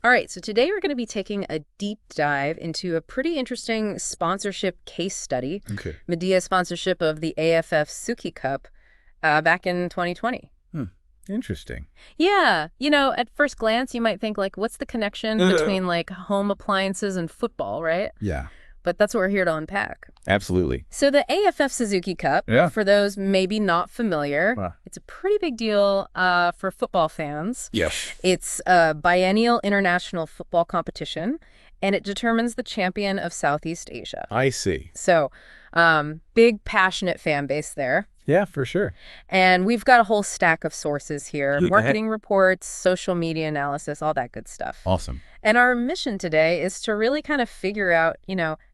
All right, so today we're going to be taking a deep dive into a pretty interesting sponsorship case study. Okay. Medea sponsorship of the AFF Suzuki Cup back in 2020. Interesting. Yeah, at first glance, you might think, like, what's the connection between, like, home appliances and football, right? Yeah, But that's what we're here to unpack. absolutely. So the AFF Suzuki Cup, for those maybe not familiar, it's a pretty big deal for football fans. Yes. It's a biennial international football competition, and it determines the champion of Southeast Asia. I see. So big, passionate fan base there. Yeah, for sure. And we've got a whole stack of sources here, marketing reports, social media analysis, all that good stuff. Awesome. And our mission today is to really kind of figure out,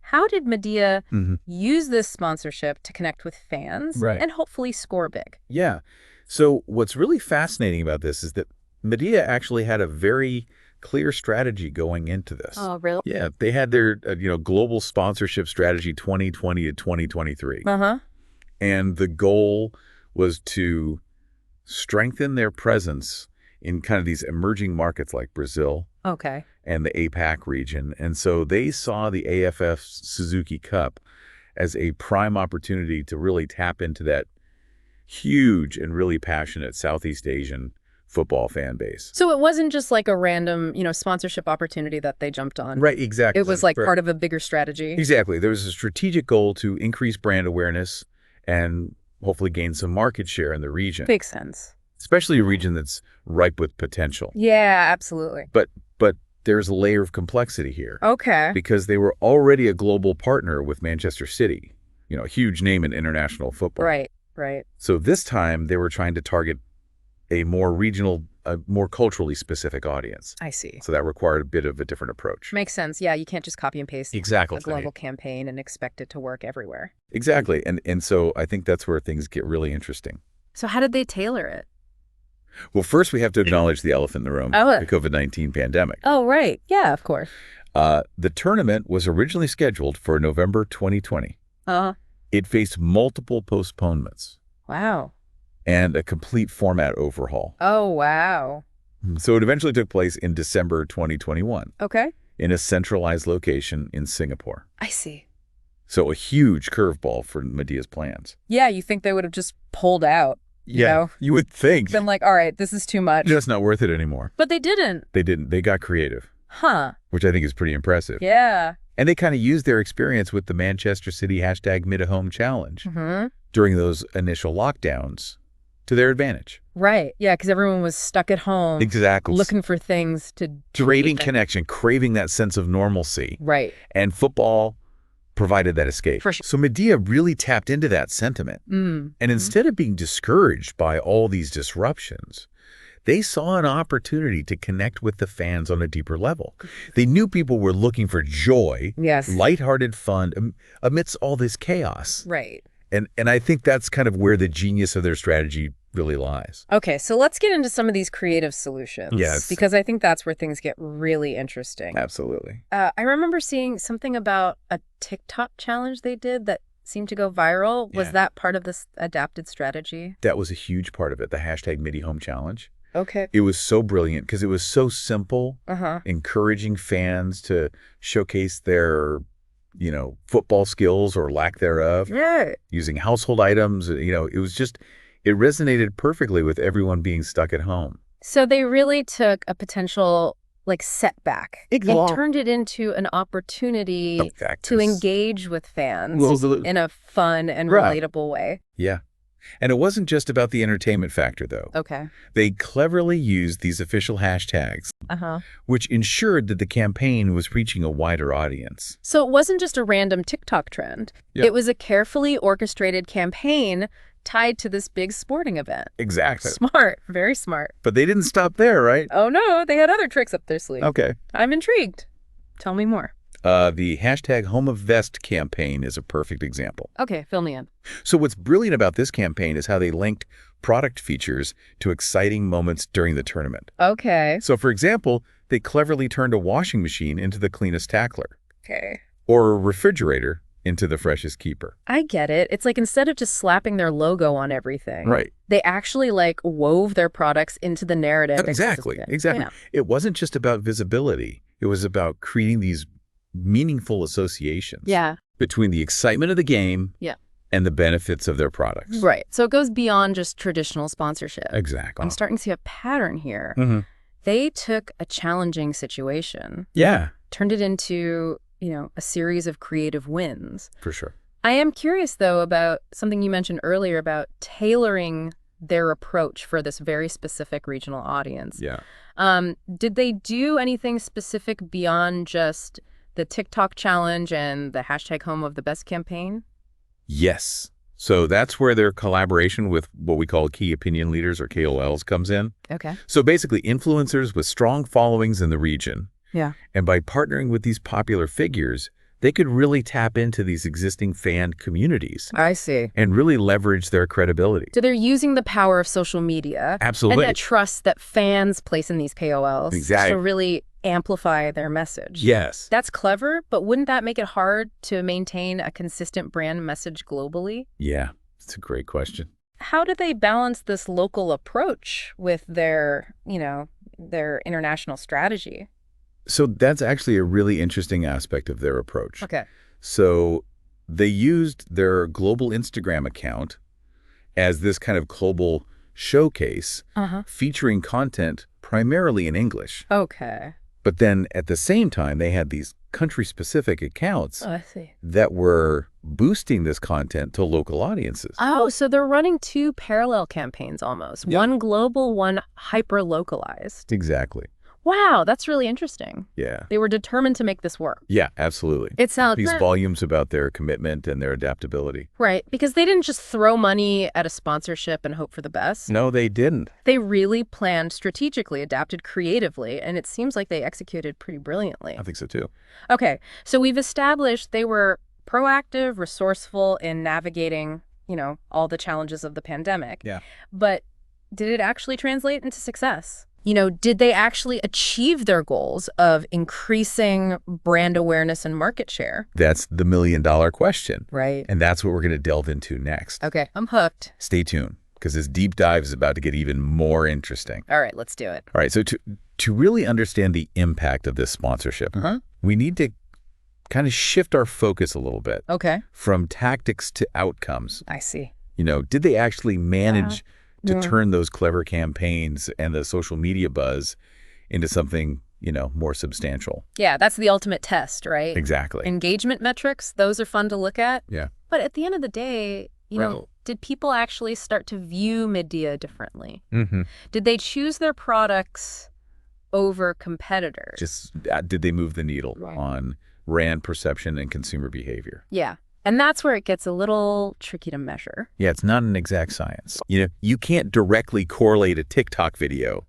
how did Medea use this sponsorship to connect with fans and hopefully score big? Yeah. So what's really fascinating about this is that Medea actually had a very clear strategy going into this. Oh, really? Yeah, they had their global sponsorship strategy 2020 to 2023. And the goal was to strengthen their presence in kind of these emerging markets like Brazil and the APAC region. And so they saw the AFF Suzuki Cup as a prime opportunity to really tap into that huge and really passionate Southeast Asian football fan base. So it wasn't just like a random, sponsorship opportunity that they jumped on. Right, exactly. It was like part of a bigger strategy. Exactly. There was a strategic goal to increase brand awareness and hopefully gain some market share in the region. Makes sense. Especially a region that's ripe with potential. Yeah, absolutely. But there's a layer of complexity here. Okay. Because they were already a global partner with Manchester City, a huge name in international football. Right. So this time they were trying to target a more regional, a more culturally specific audience. I see. So that required a bit of a different approach. Makes sense. Yeah, you can't just copy and paste Exactly. a global campaign and expect it to work everywhere. Exactly. And so I think that's where things get really interesting. So how did they tailor it? Well, first we have to acknowledge the elephant in the room, the COVID-19 pandemic. Oh, right. Yeah, of course. The tournament was originally scheduled for November 2020. It faced multiple postponements. Wow. And a complete format overhaul. Oh, wow. So it eventually took place in December 2021. Okay. In a centralized location in Singapore. I see. So a huge curveball for Medea's plans. Yeah, you think they would have just pulled out. You would think. Been like, all right, this is too much. That's not worth it anymore. But they didn't. They didn't. They got creative. Which I think is pretty impressive. Yeah. And they kind of used their experience with the Manchester City #MidHome Challenge during those initial lockdowns to their advantage. Right. Yeah, because everyone was stuck at home. Exactly. Looking for things to do. Craving connection, craving that sense of normalcy. Right. And football provided that escape. For sure. So Medea really tapped into that sentiment. And instead of being discouraged by all these disruptions, they saw an opportunity to connect with the fans on a deeper level. They knew people were looking for joy, lighthearted fun amidst all this chaos. Right. And I think that's kind of where the genius of their strategy really lies. Okay, so let's get into some of these creative solutions. Yes. Because I think that's where things get really interesting. Absolutely. I remember seeing something about a TikTok challenge they did that seemed to go viral. Was that part of this adapted strategy? That was a huge part of it, the #MidHome Challenge. Okay. It was so brilliant because it was so simple, encouraging fans to showcase their football skills or lack thereof, using household items. It resonated perfectly with everyone being stuck at home. So they really took a potential setback and turned it into an opportunity to engage with fans in a fun and relatable way. Yeah. And it wasn't just about the entertainment factor, though. Okay. They cleverly used these official hashtags, which ensured that the campaign was reaching a wider audience. So it wasn't just a random TikTok trend. It was a carefully orchestrated campaign tied to this big sporting event. Exactly. Smart. Very smart. But they didn't stop there, right? Oh, no. They had other tricks up their sleeve. Okay. I'm intrigued. Tell me more. The #HomeOfTheBest campaign is a perfect example. Okay, fill me in. So what's brilliant about this campaign is how they linked product features to exciting moments during the tournament. Okay. So for example, they cleverly turned a washing machine into the cleanest tackler. Okay. Or a refrigerator into the freshest keeper. I get it. It's like instead of just slapping their logo on everything, right, they actually like wove their products into the narrative. Exactly. Yeah. It wasn't just about visibility. It was about creating these meaningful associations between the excitement of the game and the benefits of their products. Right. So it goes beyond just traditional sponsorship. Exactly. I'm starting to see a pattern here. They took a challenging situation. Turned it into, a series of creative wins. For sure. I am curious, though, about something you mentioned earlier about tailoring their approach for this very specific regional audience. Did they do anything specific beyond just the TikTok challenge and the #HomeOfTheBest campaign? Yes. So that's where their collaboration with what we call key opinion leaders or KOLs comes in. Okay. So basically influencers with strong followings in the region. And by partnering with these popular figures, they could really tap into these existing fan communities. I see. And really leverage their credibility. So they're using the power of social media. Absolutely. And that trust that fans place in these KOLs to really amplify their message. Yes. That's clever, but wouldn't that make it hard to maintain a consistent brand message globally? Yeah, that's a great question. How do they balance this local approach with their, their international strategy? So that's actually a really interesting aspect of their approach. Okay. So they used their global Instagram account as this kind of global showcase featuring content primarily in English. Okay. But then at the same time, they had these country-specific accounts that were boosting this content to local audiences. Oh, so they're running two parallel campaigns almost. One global, one hyper-localized. Exactly. Wow, that's really interesting. Yeah. They were determined to make this work. Yeah, absolutely. It sounds these volumes about their commitment and their adaptability. Right, because they didn't just throw money at a sponsorship and hope for the best. No, they didn't. They really planned strategically, adapted creatively, and it seems like they executed pretty brilliantly. I think so too. Okay, so we've established they were proactive, resourceful in navigating, all the challenges of the pandemic. Yeah. But did it actually translate into success? Did they actually achieve their goals of increasing brand awareness and market share? That's the million-dollar question. Right. And that's what we're going to delve into next. Okay, I'm hooked. Stay tuned, because this deep dive is about to get even more interesting. All right, let's do it. All right, so to really understand the impact of this sponsorship, we need to kind of shift our focus a little bit. Okay. From tactics to outcomes. I see. Did they actually manage to turn those clever campaigns and the social media buzz into something, more substantial? Yeah, that's the ultimate test, right? Exactly. Engagement metrics, those are fun to look at. Yeah. But at the end of the day, did people actually start to view media differently? Did they choose their products over competitors? Just did they move the needle on brand perception and consumer behavior? Yeah. And that's where it gets a little tricky to measure. Yeah, it's not an exact science. You can't directly correlate a TikTok video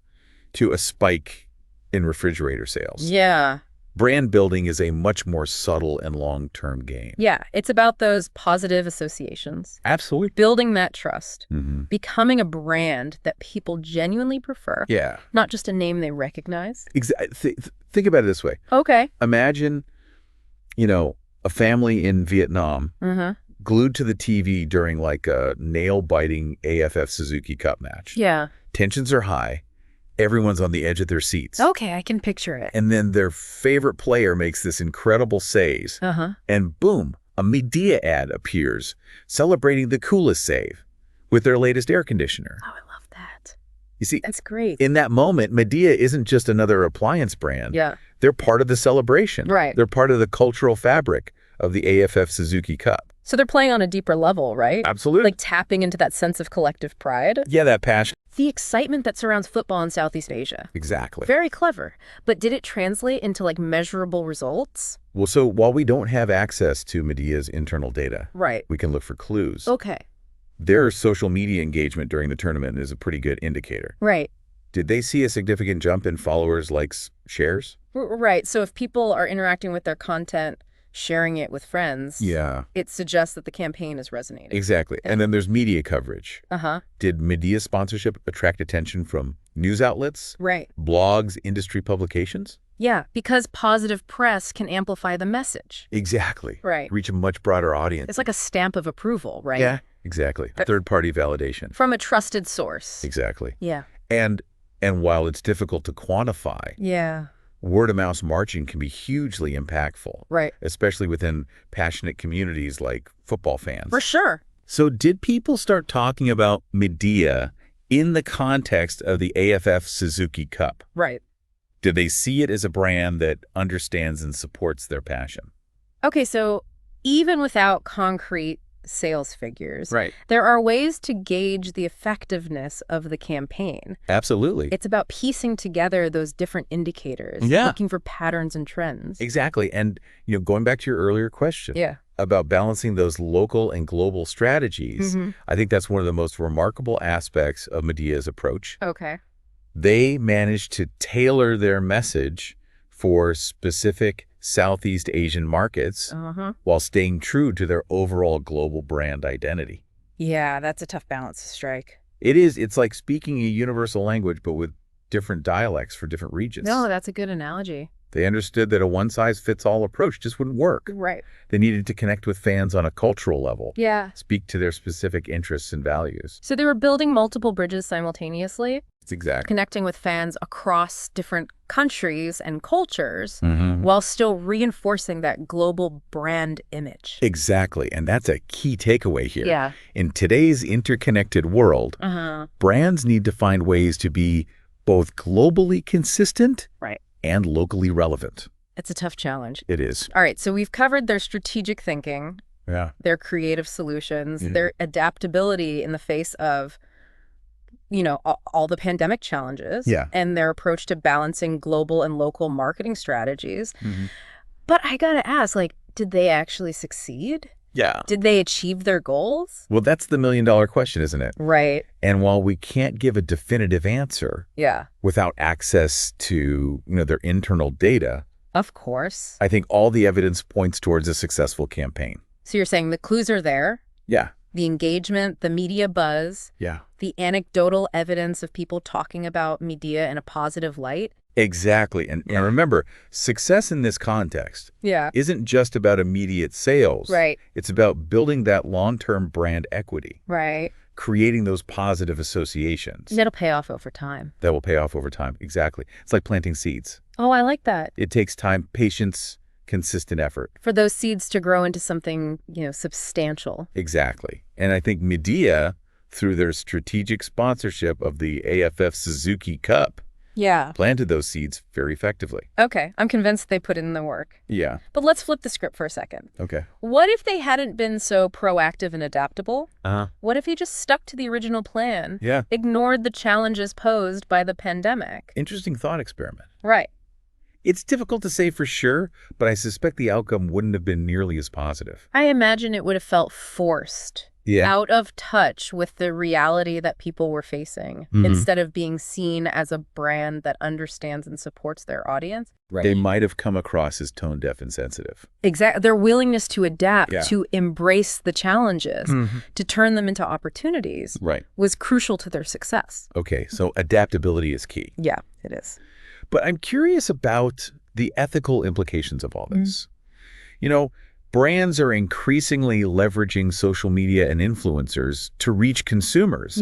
to a spike in refrigerator sales. Yeah. Brand building is a much more subtle and long-term game. Yeah, it's about those positive associations. Absolutely. Building that trust. Becoming a brand that people genuinely prefer. Yeah. Not just a name they recognize. Think about it this way. Okay. Imagine, a family in Vietnam glued to the TV during like a nail-biting AFF Suzuki Cup match. Yeah. Tensions are high. Everyone's on the edge of their seats. Okay, I can picture it. And then their favorite player makes this incredible save. And boom, a media ad appears celebrating the coolest save with their latest air conditioner. Oh, I love that. You see, that's great. In that moment, Medea isn't just another appliance brand. Yeah. They're part of the celebration. Right. They're part of the cultural fabric of the AFF Suzuki Cup. So they're playing on a deeper level, right? Absolutely. Like tapping into that sense of collective pride. Yeah, that passion. The excitement that surrounds football in Southeast Asia. Exactly. Very clever. But did it translate into like measurable results? Well, so while we don't have access to Medea's internal data, right, we can look for clues. Okay. Their social media engagement during the tournament is a pretty good indicator. Right. Did they see a significant jump in followers, likes, shares? Right. So if people are interacting with their content, sharing it with friends, it suggests that the campaign is resonating. Exactly. And then there's media coverage. Did Medea sponsorship attract attention from, news outlets, Right. blogs, industry publications. Yeah, because positive press can amplify the message. Exactly. Right. Reach a much broader audience. It's like a stamp of approval, right? Yeah, exactly. Third-party validation. From a trusted source. Exactly. Yeah. And while it's difficult to quantify, Yeah. word-of-mouth marketing can be hugely impactful. Right. Especially within passionate communities like football fans. For sure. So did people start talking about media in the context of the AFF Suzuki Cup? Right. Did they see it as a brand that understands and supports their passion? Okay, so even without concrete sales figures, Right. there are ways to gauge the effectiveness of the campaign. Absolutely. It's about piecing together those different indicators, looking for patterns and trends. Exactly. And, going back to your earlier question about balancing those local and global strategies, I think that's one of the most remarkable aspects of Medea's approach. Okay. They managed to tailor their message for specific Southeast Asian markets while staying true to their overall global brand identity. Yeah, that's a tough balance to strike. It is. It's like speaking a universal language, but with different dialects for different regions. No, that's a good analogy. They understood that a one-size-fits-all approach just wouldn't work. Right. They needed to connect with fans on a cultural level. Yeah. Speak to their specific interests and values. So they were building multiple bridges simultaneously. It's exactly. Connecting with fans across different countries and cultures while still reinforcing that global brand image. Exactly. And that's a key takeaway here. Yeah. In today's interconnected world, brands need to find ways to be both globally consistent and locally relevant. It's a tough challenge. It is. All right, so we've covered their strategic thinking, their creative solutions, their adaptability in the face of, all the pandemic challenges, and their approach to balancing global and local marketing strategies. But I gotta ask, did they actually succeed? Yeah. Did they achieve their goals? Well, that's the million-dollar question, isn't it? Right. And while we can't give a definitive answer without access to, their internal data, of course, I think all the evidence points towards a successful campaign. So you're saying the clues are there? Yeah. The engagement, the media buzz, the anecdotal evidence of people talking about media in a positive light. Exactly. And remember, success in this context isn't just about immediate sales. Right. It's about building that long-term brand equity. Right. Creating those positive associations. That'll pay off over time. That will pay off over time. Exactly. It's like planting seeds. Oh, I like that. It takes time, patience, consistent effort. For those seeds to grow into something, substantial. Exactly. And I think Medea, through their strategic sponsorship of the AFF Suzuki Cup, planted those seeds very effectively. Okay. I'm convinced they put in the work. Yeah. But let's flip the script for a second. Okay. What if they hadn't been so proactive and adaptable? What if he just stuck to the original plan? Yeah. Ignored the challenges posed by the pandemic? Interesting thought experiment. Right. It's difficult to say for sure, but I suspect the outcome wouldn't have been nearly as positive. I imagine it would have felt forced. Out of touch with the reality that people were facing, instead of being seen as a brand that understands and supports their audience. Right. They might have come across as tone deaf and sensitive. Exactly. Their willingness to adapt, to embrace the challenges, to turn them into opportunities was crucial to their success. Okay, so adaptability is key. Yeah, it is. But I'm curious about the ethical implications of all this. Brands are increasingly leveraging social media and influencers to reach consumers,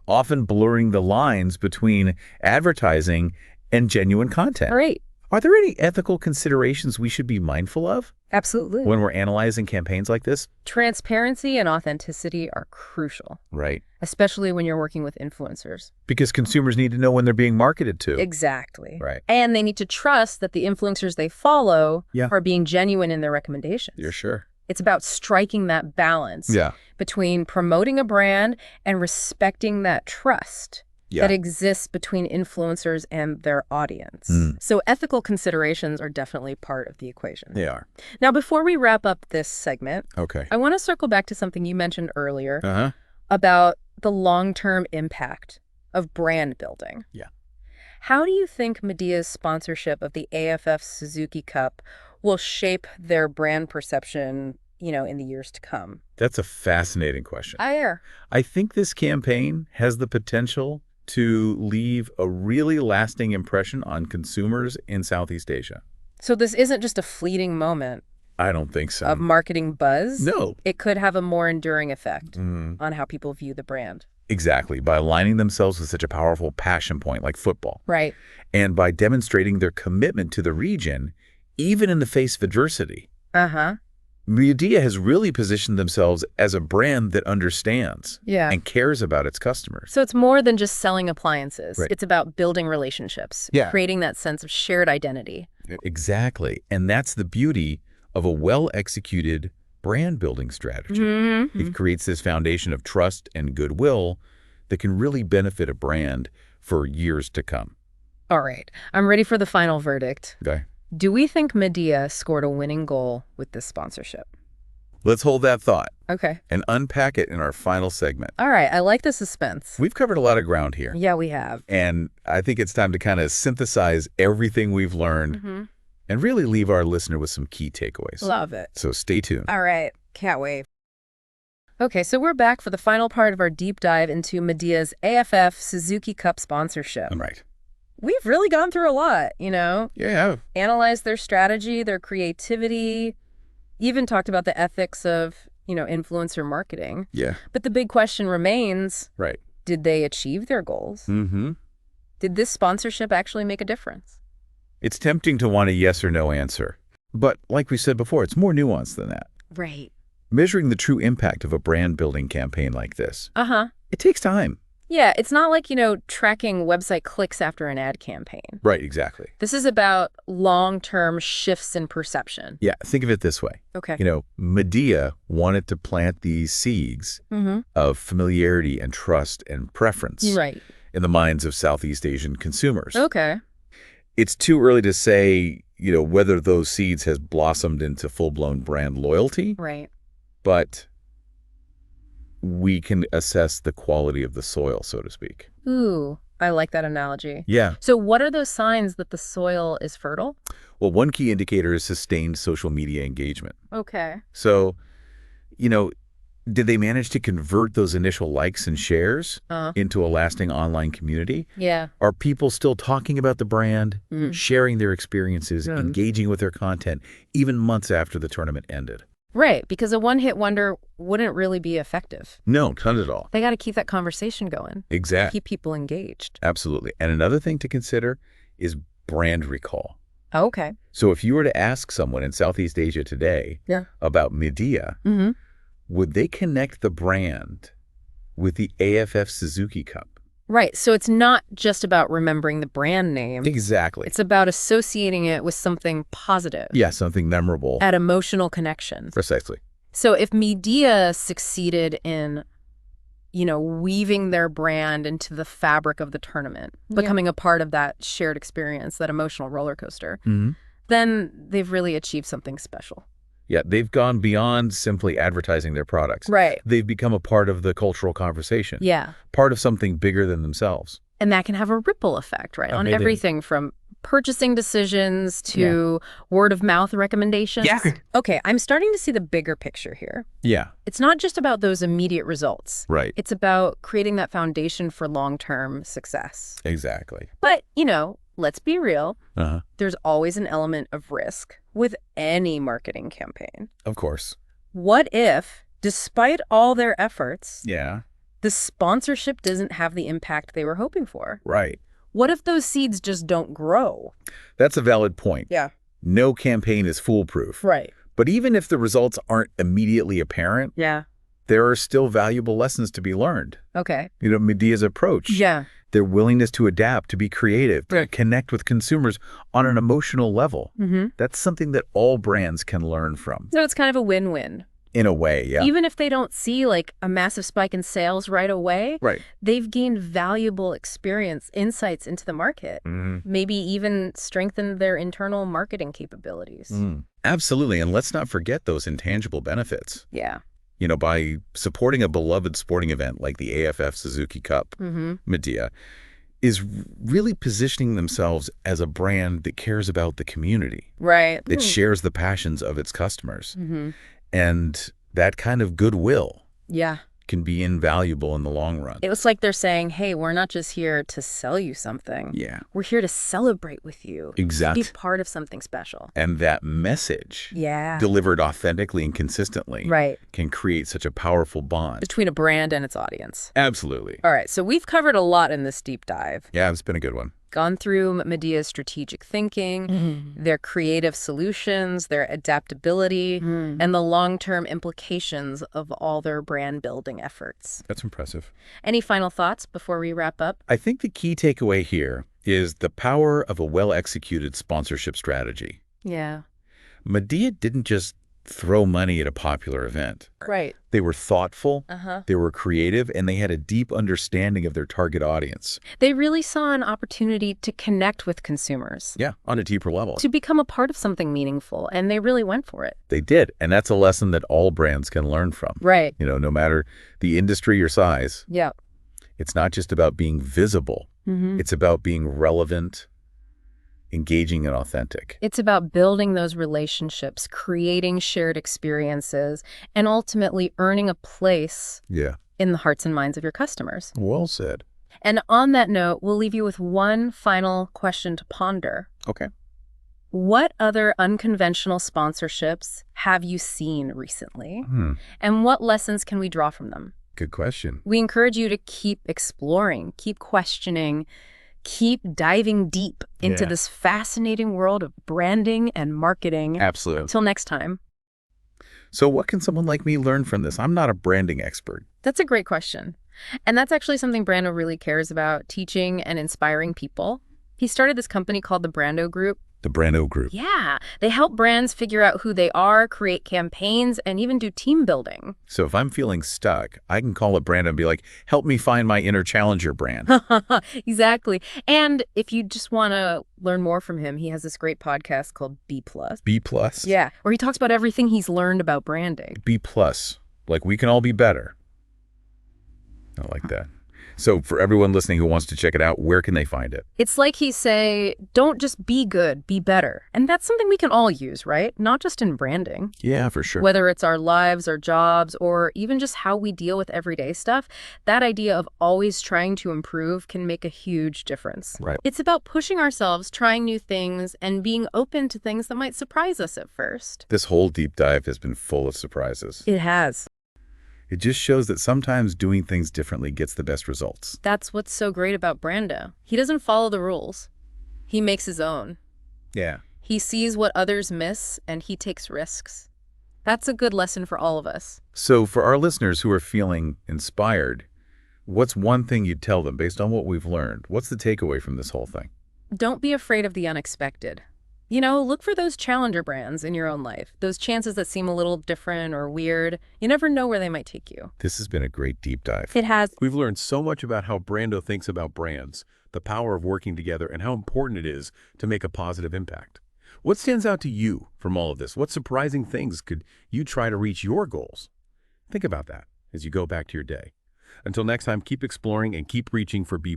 often blurring the lines between advertising and genuine content. Right. Are there any ethical considerations we should be mindful of? Absolutely. When we're analyzing campaigns like this? Transparency and authenticity are crucial. Right. Especially when you're working with influencers. Because consumers need to know when they're being marketed to. Exactly. Right. And they need to trust that the influencers they follow are being genuine in their recommendations. You're sure. It's about striking that balance between promoting a brand and respecting that trust that exists between influencers and their audience. So ethical considerations are definitely part of the equation. They are. Now, before we wrap up this segment, okay, I want to circle back to something you mentioned earlier about the long-term impact of brand building. Yeah. How do you think Medea's sponsorship of the AFF Suzuki Cup will shape their brand perception, in the years to come? That's a fascinating question. I think this campaign has the potential to leave a really lasting impression on consumers in Southeast Asia. So this isn't just a fleeting moment. I don't think so. Of marketing buzz? No. It could have a more enduring effect on how people view the brand. Exactly, by aligning themselves with such a powerful passion point like football. Right. And by demonstrating their commitment to the region, even in the face of adversity. Midea has really positioned themselves as a brand that understands and cares about its customers. So it's more than just selling appliances. Right. It's about building relationships, creating that sense of shared identity. Exactly. And that's the beauty of a well-executed brand-building strategy. It creates this foundation of trust and goodwill that can really benefit a brand for years to come. All right. I'm ready for the final verdict. Okay. Do we think Midea scored a winning goal with this sponsorship? Let's hold that thought. Okay. And unpack it in our final segment. All right. I like the suspense. We've covered a lot of ground here. Yeah, we have. And I think it's time to kind of synthesize everything we've learned and really leave our listener with some key takeaways. Love it. So stay tuned. All right. Can't wait. Okay, so we're back for the final part of our deep dive into Midea's AFF Suzuki Cup sponsorship. Right. We've really gone through a lot, you know? Yeah. Analyzed their strategy, their creativity, even talked about the ethics of, influencer marketing. Yeah. But the big question remains, right. Did they achieve their goals? Did this sponsorship actually make a difference? It's tempting to want a yes or no answer. But like we said before, it's more nuanced than that. Right. Measuring the true impact of a brand-building campaign like this, it takes time. Yeah, it's not like, tracking website clicks after an ad campaign. Right, exactly. This is about long-term shifts in perception. Yeah, think of it this way. Okay. Midea wanted to plant these seeds of familiarity and trust and preference in the minds of Southeast Asian consumers. Okay. It's too early to say, whether those seeds has blossomed into full-blown brand loyalty. Right. But we can assess the quality of the soil, so to speak. Ooh, I like that analogy. Yeah. So what are those signs that the soil is fertile? Well, one key indicator is sustained social media engagement. Okay. So, did they manage to convert those initial likes and shares into a lasting online community? Yeah. Are people still talking about the brand, sharing their experiences, engaging with their content, even months after the tournament ended? Right, because a one-hit wonder wouldn't really be effective. No, not at all. They got to keep that conversation going. Exactly. Keep people engaged. Absolutely. And another thing to consider is brand recall. Okay. So if you were to ask someone in Southeast Asia today about Midea, would they connect the brand with the AFF Suzuki Cup? Right. So it's not just about remembering the brand name. Exactly. It's about associating it with something positive. Yeah, something memorable. At emotional connection. Precisely. So if Midea succeeded in, weaving their brand into the fabric of the tournament, becoming a part of that shared experience, that emotional roller coaster, then they've really achieved something special. Yeah, they've gone beyond simply advertising their products. Right. They've become a part of the cultural conversation. Yeah. Part of something bigger than themselves. And that can have a ripple effect, right, on everything from purchasing decisions to word-of-mouth recommendations. Yeah. Okay, I'm starting to see the bigger picture here. Yeah. It's not just about those immediate results. Right. It's about creating that foundation for long-term success. Exactly. But, let's be real. There's always an element of risk with any marketing campaign. Of course. What if, despite all their efforts, the sponsorship doesn't have the impact they were hoping for? Right. What if those seeds just don't grow? That's a valid point. Yeah. No campaign is foolproof. Right. But even if the results aren't immediately apparent, there are still valuable lessons to be learned. Okay. Midea's approach. Yeah. Their willingness to adapt, to be creative, to connect with consumers on an emotional level. That's something that all brands can learn from. So it's kind of a win-win. In a way, yeah. Even if they don't see a massive spike in sales right away, they've gained valuable experience, insights into the market, maybe even strengthened their internal marketing capabilities. Absolutely. And let's not forget those intangible benefits. Yeah. By supporting a beloved sporting event like the AFF Suzuki Cup, Midea is really positioning themselves as a brand that cares about the community. Right. That shares the passions of its customers. And that kind of goodwill can be invaluable in the long run. It was like they're saying, hey, we're not just here to sell you something. Yeah. We're here to celebrate with you. Exactly. Be part of something special. And that message, delivered authentically and consistently, can create such a powerful bond between a brand and its audience. Absolutely. All right, so we've covered a lot in this deep dive. Yeah, it's been a good one. Gone through Medea's strategic thinking, their creative solutions, their adaptability, and the long-term implications of all their brand-building efforts. That's impressive. Any final thoughts before we wrap up? I think the key takeaway here is the power of a well-executed sponsorship strategy. Yeah. Medea didn't just throw money at a popular event. Right. They were thoughtful, they were creative, and they had a deep understanding of their target audience. They really saw an opportunity to connect with consumers. Yeah, on a deeper level. To become a part of something meaningful, and they really went for it. They did, and that's a lesson that all brands can learn from. Right. You know, no matter the industry or size. Yeah. It's not just about being visible. It's about being relevant, engaging, and authentic. It's about building those relationships, creating shared experiences, and ultimately earning a place in the hearts and minds of your customers. Well said. And on that note, we'll leave you with one final question to ponder. Okay. What other unconventional sponsorships have you seen recently? And what lessons can we draw from them? Good question. We encourage you to keep exploring, keep questioning, keep diving deep into this fascinating world of branding and marketing. Absolutely. Until next time. So what can someone like me learn from this? I'm not a branding expert. That's a great question. And that's actually something Brando really cares about, teaching and inspiring people. He started this company called the Brando Group. The Brando Group. Yeah. They help brands figure out who they are, create campaigns, and even do team building. So if I'm feeling stuck, I can call up Brando and be like, help me find my inner challenger brand. Exactly. And if you just want to learn more from him, he has this great podcast called B+. B+? Yeah, where he talks about everything he's learned about branding. B+. Like we can all be better. I like that. So for everyone listening who wants to check it out, where can they find it? It's like he say, don't just be good, be better. And that's something we can all use, right? Not just in branding. Yeah, for sure. Whether it's our lives, our jobs, or even just how we deal with everyday stuff, that idea of always trying to improve can make a huge difference. Right. It's about pushing ourselves, trying new things, and being open to things that might surprise us at first. This whole deep dive has been full of surprises. It has. It just shows that sometimes doing things differently gets the best results. That's what's so great about Brando. He doesn't follow the rules. He makes his own. Yeah. He sees what others miss, and he takes risks. That's a good lesson for all of us. So for our listeners who are feeling inspired, what's one thing you'd tell them based on what we've learned? What's the takeaway from this whole thing? Don't be afraid of the unexpected. You know, look for those challenger brands in your own life, those chances that seem a little different or weird. You never know where they might take you. This has been a great deep dive. It has. We've learned so much about how Brando thinks about brands, the power of working together, and how important it is to make a positive impact. What stands out to you from all of this? What surprising things could you try to reach your goals? Think about that as you go back to your day. Until next time, keep exploring and keep reaching for B+.